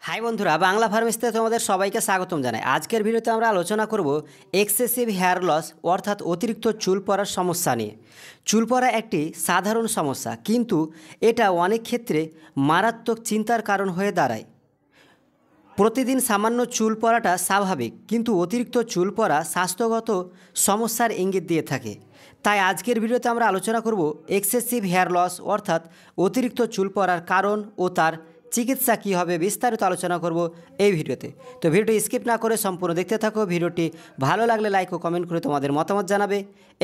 High বন্ধুরা, বাংলা ফার্মেসিতে তোমাদের সবাইকে স্বাগতম জানাই। আজকের ভিডিওতে আমরা আলোচনা করব এক্সেসিভ হেয়ার লস অর্থাৎ অতিরিক্ত চুল পড়ার সমস্যা নিয়ে। চুল পড়া একটি সাধারণ সমস্যা, কিন্তু এটা অনেক ক্ষেত্রে মারাত্মক চিন্তার কারণ হয়ে দাঁড়ায়। প্রতিদিন সামান্য চুল পড়াটা স্বাভাবিক, কিন্তু অতিরিক্ত চুল পড়া স্বাস্থ্যগত সমস্যার ইঙ্গিত দিয়ে থাকে। তাই আজকের ভিডিওতে আমরা আলোচনা করব এক্সেসিভ হেয়ার লস অর্থাৎ অতিরিক্ত চুল পড়ার কারণ ও তার চিকিৎসা কী হবে, বিস্তারিত আলোচনা করব এই ভিডিওতে। তো ভিডিওটি স্কিপ না করে সম্পূর্ণ দেখতে থাকো। ভিডিওটি ভালো লাগলে লাইক ও কমেন্ট করে তোমাদের মতামত জানাবে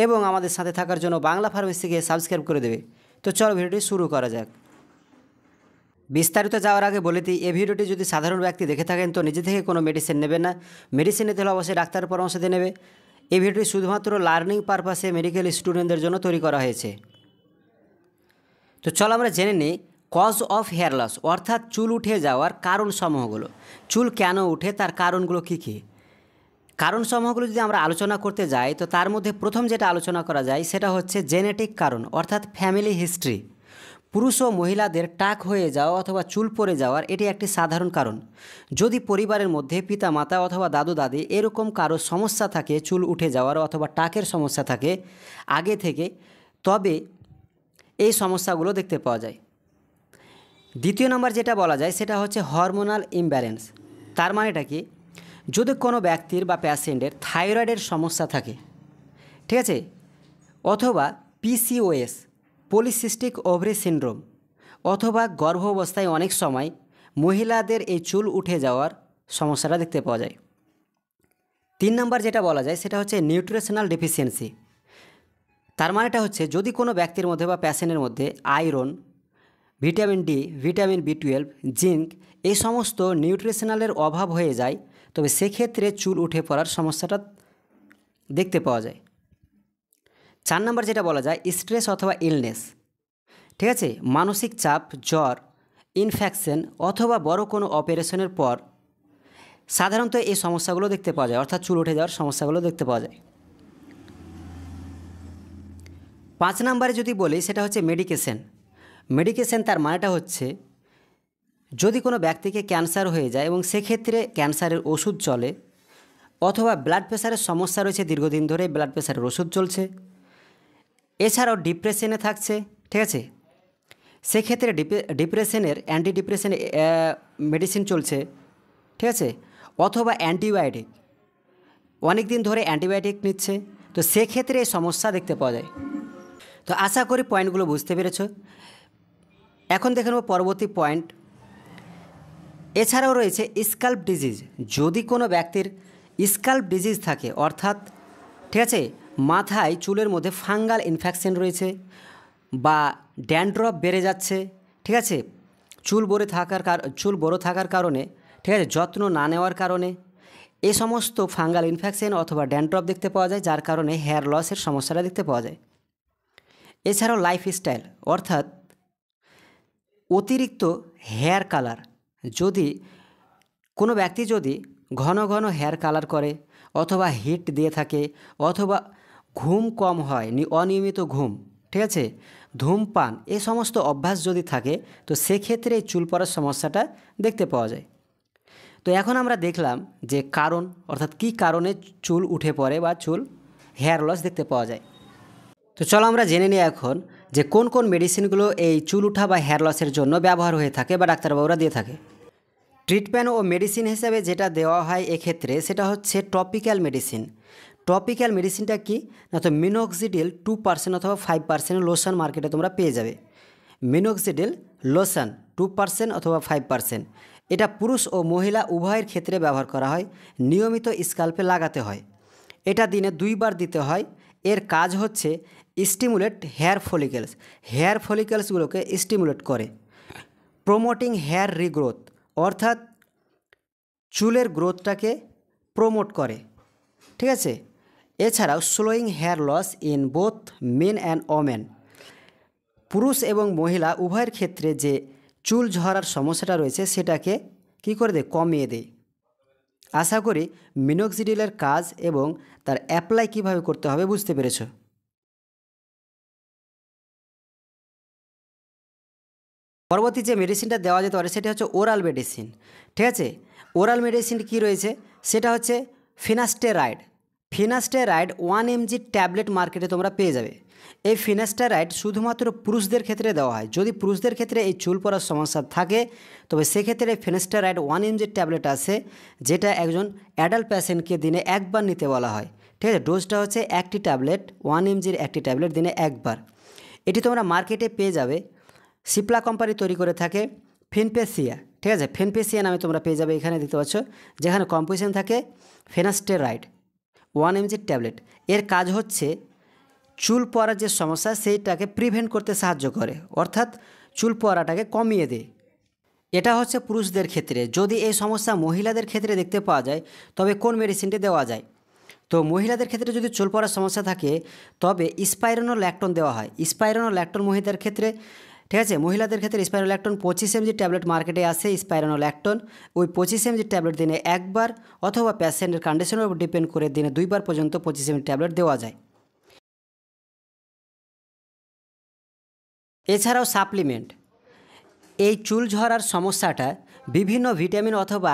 এবং আমাদের সাথে থাকার জন্য বাংলা ফার্মেসিকে সাবস্ক্রাইব করে দেবে। তো চলো ভিডিওটি শুরু করা যাক। বিস্তারিত যাওয়ার আগে বলে দিই, এই ভিডিওটি যদি সাধারণ ব্যক্তি দেখে থাকেন তো নিজে থেকে কোনো মেডিসিন নেবেন না। মেডিসিন নিতে হলে অবশ্যই ডাক্তারের পরামর্শ দিয়ে নেবে। এই ভিডিওটি শুধুমাত্র লার্নিং পারপাসে মেডিকেল স্টুডেন্টদের জন্য তৈরি করা হয়েছে। তো চলো আমরা জেনে নিই কজ অফ হেয়ার লস অর্থাৎ চুল উঠে যাওয়ার কারণসমূহগুলো। চুল কেন উঠে, তার কারণগুলো কী কী। কারণসমূহগুলো যদি আমরা আলোচনা করতে যাই তো তার মধ্যে প্রথম যেটা আলোচনা করা যায় সেটা হচ্ছে জেনেটিক কারণ অর্থাৎ ফ্যামিলি হিস্ট্রি। পুরুষ ও মহিলাদের টাক হয়ে যাওয়া অথবা চুল পড়ে যাওয়ার এটি একটি সাধারণ কারণ। যদি পরিবারের মধ্যে পিতামাতা অথবা দাদু দাদি এরকম কারো সমস্যা থাকে, চুল উঠে যাওয়ার অথবা টাকের সমস্যা থাকে আগে থেকে, তবে এই সমস্যাগুলো দেখতে পাওয়া যায়। দ্বিতীয় নম্বর যেটা বলা যায় সেটা হচ্ছে হরমোনাল ইমব্যালেন্স। তার মানেটা কি, যদি কোনো ব্যক্তির বা প্যাশেন্টের থাইরয়েডের সমস্যা থাকে, ঠিক আছে, অথবা পিসিওএস পলিসিস্টিক ওভারি সিনড্রোম, অথবা গর্ভাবস্থায় অনেক সময় মহিলাদের এই চুল উঠে যাওয়ার সমস্যাটা দেখতে পাওয়া যায়। 3 নম্বর যেটা বলা যায় সেটা হচ্ছে নিউট্রিশনাল ডেফিসিয়েন্সি। তার মানেটা হচ্ছে যদি কোনো ব্যক্তির মধ্যে বা প্যাশেন্টের মধ্যে আয়রন, ভিটামিন ডি, ভিটামিন বি12, জিঙ্ক এই সমস্ত নিউট্রিশনালের অভাব হয়ে যায়, তবে সেক্ষেত্রে চুল উঠে পড়ার সমস্যাটা দেখতে পাওয়া যায়। 4 নম্বর যেটা বলা যায় স্ট্রেস অথবা ইলনেস, ঠিক আছে, মানসিক চাপ, জ্বর, ইনফেকশন অথবা বড় কোনো অপারেশনের পর সাধারণত এই সমস্যাগুলো দেখতে পাওয়া যায়, অর্থাৎ চুল উঠে যাওয়ার সমস্যাগুলো দেখতে পাওয়া যায়। 5 নম্বরে যদি বলি সেটা হচ্ছে মেডিকেশন। মেডিকেশন তার মানেটা হচ্ছে যদি কোনো ব্যক্তিকে ক্যান্সার হয়ে যায় এবং সেক্ষেত্রে ক্যান্সারের ওষুধ চলে, অথবা ব্লাড প্রেশারের সমস্যা রয়েছে, দীর্ঘদিন ধরে ব্লাড প্রেশারের ওষুধ চলছে, এছাড়াও ডিপ্রেশনে থাকছে, ঠিক আছে, সেক্ষেত্রে ডিপ্রেশনের অ্যান্টি ডিপ্রেশন মেডিসিন চলছে, ঠিক আছে, অথবা অ্যান্টিবায়োটিক অনেক দিন ধরে অ্যান্টিবায়োটিক নিচ্ছে, তো সেক্ষেত্রে এই সমস্যা দেখতে পাওয়া যায়। তো আশা করি পয়েন্টগুলো বুঝতে পেরেছ। এখন দেখে নেব পরবর্তী পয়েন্ট। এছাড়াও রয়েছে স্কাল্প ডিজিজ। যদি কোনো ব্যক্তির স্কাল্প ডিজিজ থাকে, অর্থাৎ ঠিক আছে মাথায় চুলের মধ্যে ফাঙ্গাল ইনফেকশন রয়েছে বা ড্যান্ড্রফ বেড়ে যাচ্ছে, ঠিক আছে, চুল বড় থাকার কারণে, ঠিক আছে, যত্ন না নেওয়ার কারণে এই সমস্ত ফাঙ্গাল ইনফেকশন অথবা ড্যান্ড্রফ দেখতে পাওয়া যায়, যার কারণে হেয়ার লসের সমস্যাটা দেখতে পাওয়া যায়। এছাড়াও লাইফস্টাইল অর্থাৎ অতিরিক্ত হেয়ার কালার। যদি কোনো ব্যক্তি যদি ঘন ঘন হেয়ার কালার করে অথবা হিট দিয়ে থাকে, অথবা ঘুম কম হয়, অনিয়মিত ঘুম, ঠিক আছে, ধূমপান, এই সমস্ত অভ্যাস যদি থাকে তো সেক্ষেত্রে এই চুল পড়ার সমস্যাটা দেখতে পাওয়া যায়। তো এখন আমরা দেখলাম যে কারণ, অর্থাৎ কী কারণে চুল উঠে পড়ে বা চুল হেয়ার লস দেখতে পাওয়া যায়। তো চলো আমরা জেনে নিই এখন যে কোন কোন মেডিসিনগুলো এই চুল উঠা বা হেয়ার লসের জন্য ব্যবহার হয়ে থাকে বা ডাক্তারবাবুরা দিয়ে থাকে। ট্রিটমেন্ট ও মেডিসিন হিসেবে যেটা দেওয়া হয় এক্ষেত্রে সেটা হচ্ছে টপিক্যাল মেডিসিন। টপিক্যাল মেডিসিনটা কি না, তো মিনোক্সিডিল 2% অথবা 5% লোশন মার্কেটে তোমরা পেয়ে যাবে। মিনোক্সিডিল লোশন 2% অথবা 5%, এটা পুরুষ ও মহিলা উভয়ের ক্ষেত্রে ব্যবহার করা হয়। নিয়মিত স্কাল্পে লাগাতে হয়। এটা দিনে 2 বার দিতে হয়। এর কাজ হচ্ছে স্টিমুলেট হেয়ার ফলিকেলসগুলোকে স্টিমুলেট করে, প্রমোটিং হেয়ার রিগ্রোথ অর্থাৎ চুলের গ্রোথটাকে প্রমোট করে, ঠিক আছে। এছাড়াও slowing hair loss in both men and women, পুরুষ এবং মহিলা উভয়ের ক্ষেত্রে যে চুল ঝরার সমস্যাটা রয়েছে সেটাকে কী করে দেয়, কমিয়ে দেয়। আশা করি মিনোক্সিডিলের কাজ এবং তার অ্যাপ্লাই কীভাবে করতে হবে বুঝতে পেরেছ। পরবর্তী যে মেডিসিনটা দেওয়া যেতে পারে সেটা হচ্ছে ওরাল মেডিসিন। ঠিক আছে, ওরাল মেডিসিন কী রয়েছে, সেটা হচ্ছে ফিনাস্টেরাইড। ফিনাস্টেরাইড 1 mg ট্যাবলেট মার্কেটে তোমরা পেয়ে যাবে। এই ফিনাস্টেরাইড শুধুমাত্র পুরুষদের ক্ষেত্রে দেওয়া হয়। যদি পুরুষদের ক্ষেত্রে এই চুল পড়ার সমস্যা থাকে তবে সেক্ষেত্রে ফিনাস্টেরাইড 1 mg ট্যাবলেট আছে, যেটা একজন অ্যাডাল্ট পেশেন্টকে দিনে একবার নিতে বলা হয়। ঠিক আছে, ডোজটা হচ্ছে একটি ট্যাবলেট, 1 mg একটি ট্যাবলেট দিনে একবার। এটি তোমরা মার্কেটে পেয়ে যাবে। সিপ্লা কোম্পানি তৈরি করে থাকে ফিনপেসিয়া। ঠিক আছে, ফিনপেসিয়া নামে তোমরা পেয়ে যাবে। এখানে দেখতে পাচ্ছ যেখানে কম্পোজিশন থাকে ফিনাস্টেরাইড 1 mg ট্যাবলেট। এর কাজ হচ্ছে চুল পড়ার যে সমস্যা সেইটাকে প্রিভেন্ট করতে সাহায্য করে, অর্থাৎ চুল পড়াটাকে কমিয়ে দেয়। এটা হচ্ছে পুরুষদের ক্ষেত্রে। যদি এই সমস্যা মহিলাদের ক্ষেত্রে দেখতে পাওয়া যায় তবে কোন মেডিসিনটি দেওয়া যায়? তো মহিলাদের ক্ষেত্রে যদি চুল পড়ার সমস্যা থাকে তবে স্পাইরোনোল্যাকটোন দেওয়া হয়। স্পাইরোনোল্যাকটোন মহিলাদের ক্ষেত্রে, ঠিক আছে, মহিলাদের ক্ষেত্রে স্পাইরোল্যাকটোন 25 mg ট্যাবলেট মার্কেটে আসে। স্পাইরোনোল্যাকটোন ওই 25 mg ট্যাবলেট দিনে একবার অথবা প্যাশেন্টের কন্ডিশনের উপর ডিপেন্ড করে দিনে 2বার পর্যন্ত 25 mg ট্যাবলেট দেওয়া যায়। এছাড়াও সাপ্লিমেন্ট। এই চুল ঝরার সমস্যাটা বিভিন্ন ভিটামিন অথবা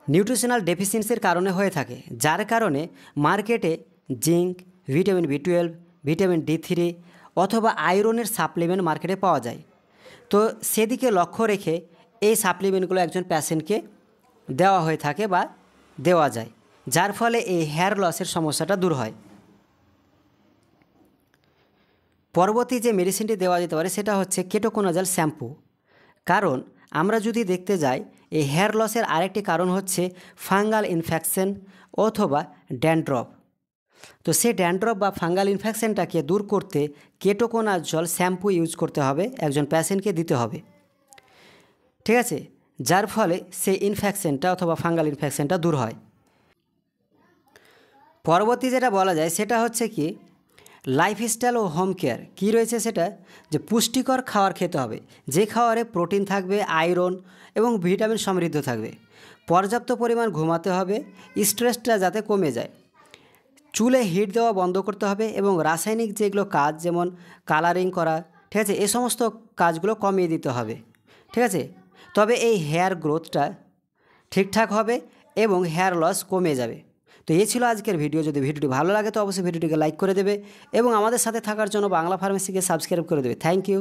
নিউট্রিশনাল ডেফিসিয়েন্সির কারণে হয়ে থাকে, যার কারণে মার্কেটে zinc, vitamin B12, vitamin D3 অথবা আয়রনের সাপ্লিমেন্ট মার্কেটে পাওয়া যায়। তো সেদিকে লক্ষ্য রেখে এই সাপ্লিমেন্টগুলো একজন পেশেন্টকে দেওয়া হয়ে থাকে বা দেওয়া যায়, যার ফলে এই হেয়ার লসের সমস্যাটা দূর হয়। পরবর্তী যে মেডিসিনটি দেওয়া যেতে পারে সেটা হচ্ছে কেটোকোনাজল শ্যাম্পু। কারণ আমরা যদি দেখতে যাই এই হেয়ার লসের আরেকটি কারণ হচ্ছে ফাঙ্গাল ইনফেকশন অথবা ড্যান্ড্রফ। তো সেই ড্যান্ড্রফ বা ফাঙ্গাল ইনফেকশনটাকে দূর করতে কেটোকোনাজল শ্যাম্পু ইউজ করতে হবে, একজন পেশেন্টকে দিতে হবে। ঠিক আছে, যার ফলে সেই ইনফেকশনটা অথবা ফাঙ্গাল ইনফেকশনটা দূর হয়। পরবর্তী যেটা বলা যায় সেটা হচ্ছে কি লাইফস্টাইল ও হোম কেয়ার। কী রয়েছে সেটা, যে পুষ্টিকর খাবার খেতে হবে, যে খাবারে প্রোটিন থাকবে, আয়রন এবং ভিটামিন সমৃদ্ধ থাকবে। পর্যাপ্ত পরিমাণ ঘুমাতে হবে, স্ট্রেসটা যাতে কমে যায়। চুলে হিট দেওয়া বন্ধ করতে হবে এবং রাসায়নিক যেগুলো কাজ যেমন কালারিং করা, ঠিক আছে, এই সমস্ত কাজগুলো কমিয়ে দিতে হবে। ঠিক আছে, তবে এই হেয়ার গ্রোথটা ঠিকঠাক হবে এবং হেয়ার লস কমে যাবে। তো এই ছিল আজকের ভিডিও। যদি ভিডিওটি ভালো লাগে তো অবশ্যই ভিডিওটিকে লাইক করে দেবে এবং আমাদের সাথে থাকার জন্য বাংলা ফার্মেসিকে সাবস্ক্রাইব করে দেবে। Thank you.